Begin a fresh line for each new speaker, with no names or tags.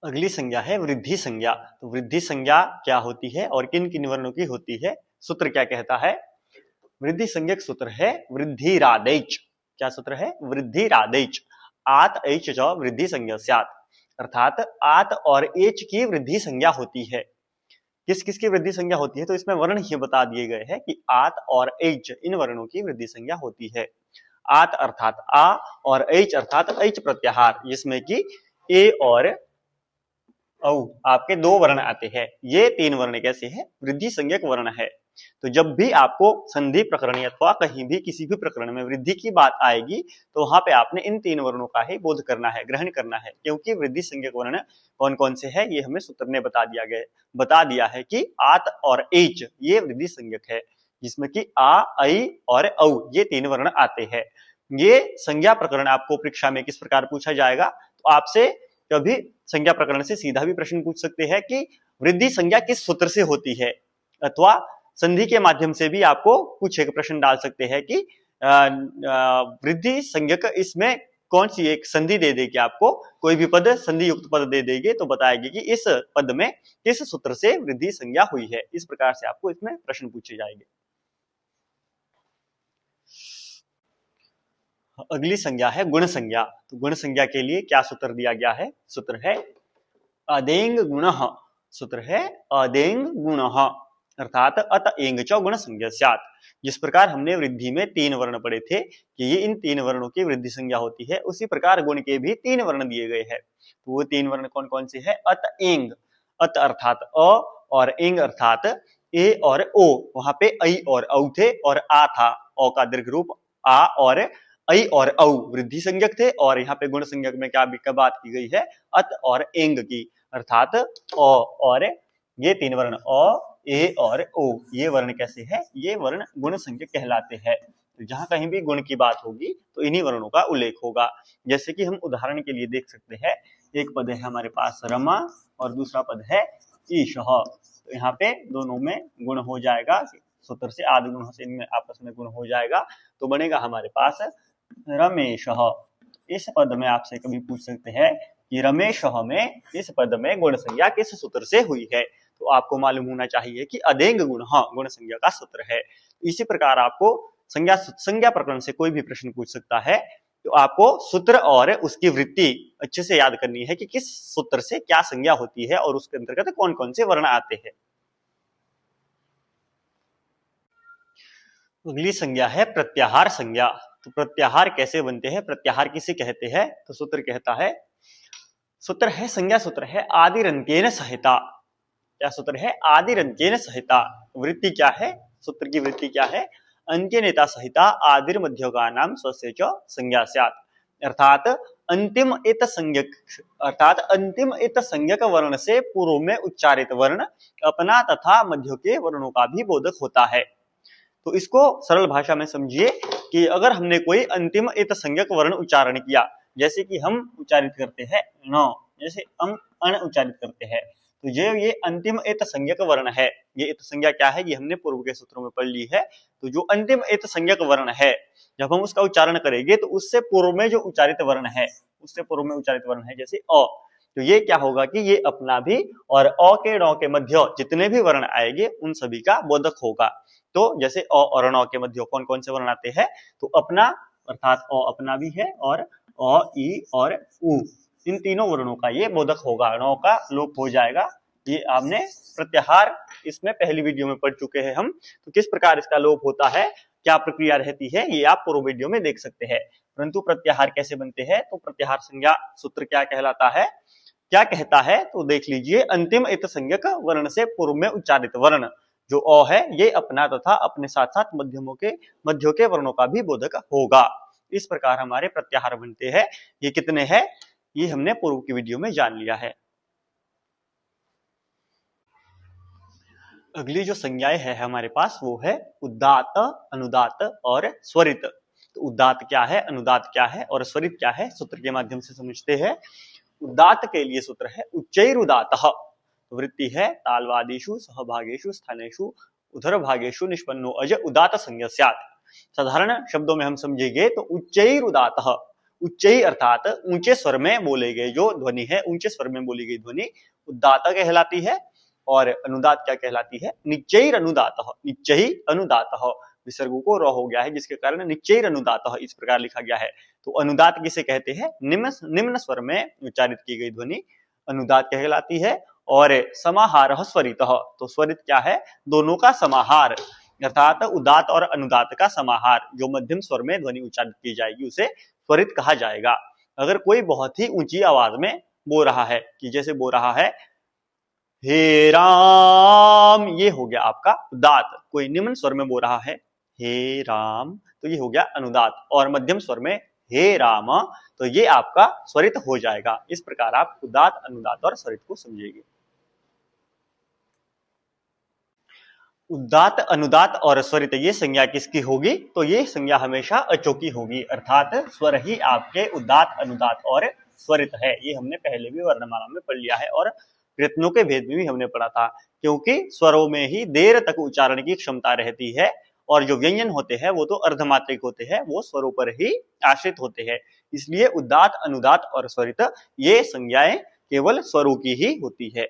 अगली संज्ञा है वृद्धि संज्ञा। तो वृद्धि संज्ञा क्या होती है और किन किन वर्णों की होती है, सूत्र क्या कहता है। वृद्धि संज्ञक सूत्र है वृद्धिरादेच। क्या सूत्र है, वृद्धिरादेच। आत एच च वृद्धि संज्ञा स्यात्, अर्थात आत और एच की वृद्धि संज्ञा होती है। किस किस की वृद्धि संज्ञा होती है, तो इसमें वर्ण ही बता दिए गए हैं कि आत और एच इन वर्णों की वृद्धि संज्ञा होती है। आत अर्थात आ और एच अर्थात एच प्रत्याहार, जिसमें कि ए और औ आपके दो वर्ण आते हैं। ये तीन वर्ण कैसे हैं, वृद्धि संज्ञक वर्ण है। तो जब भी आपको संधि प्रकरण अथवा कहीं भी किसी भी प्रकरण में वृद्धि की बात आएगी तो वहां पे आपने इन तीन वर्णों का ही बोध करना है, ग्रहण करना है, क्योंकि वृद्धि संज्ञक वर्ण कौन कौन से है ये हमें सूत्र ने बता दिया है कि आत और एच ये वृद्धि संज्ञक है, जिसमें कि आ ऐ और औ ये तीन वर्ण आते हैं। ये संज्ञा प्रकरण आपको परीक्षा में किस प्रकार पूछा जाएगा, तो आपसे कभी संज्ञा प्रकरण से सीधा भी प्रश्न पूछ सकते हैं कि वृद्धि संज्ञा किस सूत्र से होती है, अथवा संधि के माध्यम से भी आपको कुछ एक प्रश्न डाल सकते हैं कि वृद्धि संज्ञक इसमें कौन सी एक संधि दे देगी, आपको कोई भी पद संधि युक्त पद दे देगी तो बताएगी कि इस पद में किस सूत्र से वृद्धि संज्ञा हुई है। इस प्रकार से आपको इसमें प्रश्न पूछे जाएंगे। अगली संज्ञा है गुण संज्ञा। तो गुण संज्ञा के लिए क्या सूत्र दिया गया है, सूत्र है अदेंग गुण। सूत्र है अदेंग गुण, अर्थात अत एंग च गुण संज्ञा स्यात्। जिस प्रकार हमने वृद्धि में तीन वर्ण पढ़े थे कि ये इन तीन वर्णों की वृद्धि संज्ञा होती है, उसी प्रकार गुण के भी तीन वर्ण दिए गए हैं। तो वो तीन वर्ण कौन कौन से है, अत एंग, अत अर्थात अ और एंग अर्थात ए और ओ, वहां पे ऐ और औ थे और आ था, औ का दीर्घ रूप आ और ऐ और औ वृद्धि संज्ञक थे, और यहाँ पे गुण संज्ञक में क्या बात की गई है, अत और एंग की, अर्थात अ और ये तीन वर्ण अ ए और ओ, ये वर्ण कैसे है, ये वर्ण गुण संज्ञक कहलाते हैं। तो जहां कहीं भी गुण की बात होगी तो इन्हीं वर्णों का उल्लेख होगा। जैसे कि हम उदाहरण के लिए देख सकते हैं, एक पद है हमारे पास रमा और दूसरा पद है ईश। तो यहाँ पे दोनों में गुण हो जाएगा, सूत्र से आदि गुण से इनमें आपस में गुण हो जाएगा, तो बनेगा हमारे पास रमेश। इस पद में आपसे कभी पूछ सकते हैं कि रमेश में इस पद में गुण संज्ञा किस सूत्र से हुई है, तो आपको मालूम होना चाहिए कि अदेंग गुण गुण संज्ञा का सूत्र है। इसी प्रकार आपको संज्ञा प्रकरण से कोई भी प्रश्न पूछ सकता है, तो आपको सूत्र और उसकी वृत्ति अच्छे से याद करनी है कि किस सूत्र से क्या संज्ञा होती है और उसके अंतर्गत कौन कौन से वर्ण आते हैं। अगली संज्ञा है प्रत्याहार संज्ञा। तो प्रत्याहार कैसे बनते हैं, प्रत्याहार किसे कहते हैं, तो सूत्र कहता है, सूत्र है संज्ञा सूत्र है आदिरंत्येन सहिता। क्या सूत्र है, आदिरंत्येन सहिता। वृत्ति क्या है, सूत्र की वृत्ति क्या है, अंत्यनेता सहिता आदिर मध्योगा नाम स्वस्य च संज्ञा स्यात्, अर्थात अंतिम इत संज्ञक, अर्थात अंतिम इत संज्ञक वर्ण से पूर्व में उच्चारित वर्ण अपना तथा मध्य के वर्णों का भी बोधक होता है। तो इसको सरल भाषा में समझिए कि अगर हमने कोई अंतिम इत संज्ञक वर्ण उच्चारण किया, जैसे कि हम उच्चारित करते हैं न, जैसे हम अण उच्चारित करते हैं, तो ये अंतिम इत संज्ञक वर्ण है। ये इत संज्ञा क्या है, ये हमने पूर्व के सूत्रों में पढ़ ली है। तो जो अंतिम इत संज्ञक वर्ण है, जब हम उसका उच्चारण करेंगे तो उससे पूर्व में जो उच्चारित वर्ण है, उससे पूर्व में उच्चारित वर्ण है जैसे अ, तो ये क्या होगा कि ये अपना भी और अ के ण के मध्य जितने भी वर्ण आएंगे उन सभी का बोधक होगा। तो जैसे अ और ण के मध्य कौन कौन से वर्ण आते हैं, तो अपना अर्थात अ अपना भी है, और अ ई और उ, इन तीनों वर्णों का ये बोधक होगा, ण का लोप हो जाएगा। ये आपने प्रत्याहार इसमें पहली वीडियो में पढ़ चुके हैं हम, तो किस प्रकार इसका लोप होता है, क्या प्रक्रिया रहती है, ये आप पूर्व वीडियो में देख सकते हैं। परंतु प्रत्याहार कैसे बनते हैं, तो प्रत्याहार संज्ञा सूत्र क्या कहलाता है, क्या कहता है, तो देख लीजिए, अंतिम इत संज्ञक वर्ण से पूर्व में उच्चारित वर्ण जो अ है, ये अपना तथा अपने साथ साथ मध्यों के वर्णों का भी बोधक होगा। इस प्रकार हमारे प्रत्याहार बनते हैं। ये कितने हैं, ये हमने पूर्व की वीडियो में जान लिया है। अगली जो संज्ञाएं है हमारे पास वो है उदात्त, अनुदात्त और स्वरित। तो उदात्त क्या है, अनुदात्त क्या है और स्वरित क्या है, सूत्र के माध्यम से समझते हैं। उदात्त के लिए सूत्र है उच्चैरुदात्तः। वृत्ति है तालवादिषु सहभागेषु स्थानेषु उधर भागेषु निष्पन्नो अज उदात्त संज्ञा स्यात्। साधारण शब्दों में हम समझेंगे तो उच्चैरुदात्तः, उच्च ही अर्थात ऊंचे स्वर में बोले गए जो ध्वनि है, ऊंचे स्वर में बोली गई ध्वनि उदात्त कहलाती है। और अनुदात क्या कहलाती है? निश्चैर अनुदातः, निश्चय अनुदातः, विसर्गों को र हो गया है जिसके कारण निश्चैर अनुदातः इस प्रकार लिखा गया है। तो अनुदात किसे कहते हैं? निम्न स्वर में उच्चारित की गई ध्वनि अनुदात कहलाती है। और समाहारः स्वरितः, तो स्वरित क्या है? दोनों का समाहार, अर्थात उदात और अनुदात का समाहार, जो मध्यम स्वर में ध्वनि उच्चारित की जाएगी उसे स्वरित कहा जाएगा। अगर कोई बहुत ही ऊंची आवाज में बोल रहा है, कि जैसे बोल रहा है हे राम, ये हो गया आपका उदात। कोई निम्न स्वर में बोल रहा है हे राम, तो ये हो गया अनुदात। और मध्यम स्वर में हे राम, तो ये आपका स्वरित हो जाएगा। इस प्रकार आप उदात, अनुदात और स्वरित को समझिएगा। उदात, अनुदात और स्वरित ये संज्ञा किसकी होगी? तो ये संज्ञा हमेशा अचों की होगी, अर्थात स्वर ही आपके उदात, अनुदात और स्वरित है। ये हमने पहले भी वर्णमाला में पढ़ लिया है और प्रयत्नों के भेद में भी हमने पढ़ा था, क्योंकि स्वरों में ही देर तक उच्चारण की क्षमता रहती है और जो व्यंजन होते हैं वो तो अर्धमात्रिक होते हैं, वो स्वरों पर ही आश्रित होते हैं। इसलिए उदात, अनुदात और स्वरित ये संज्ञाएं केवल स्वरों की ही होती है।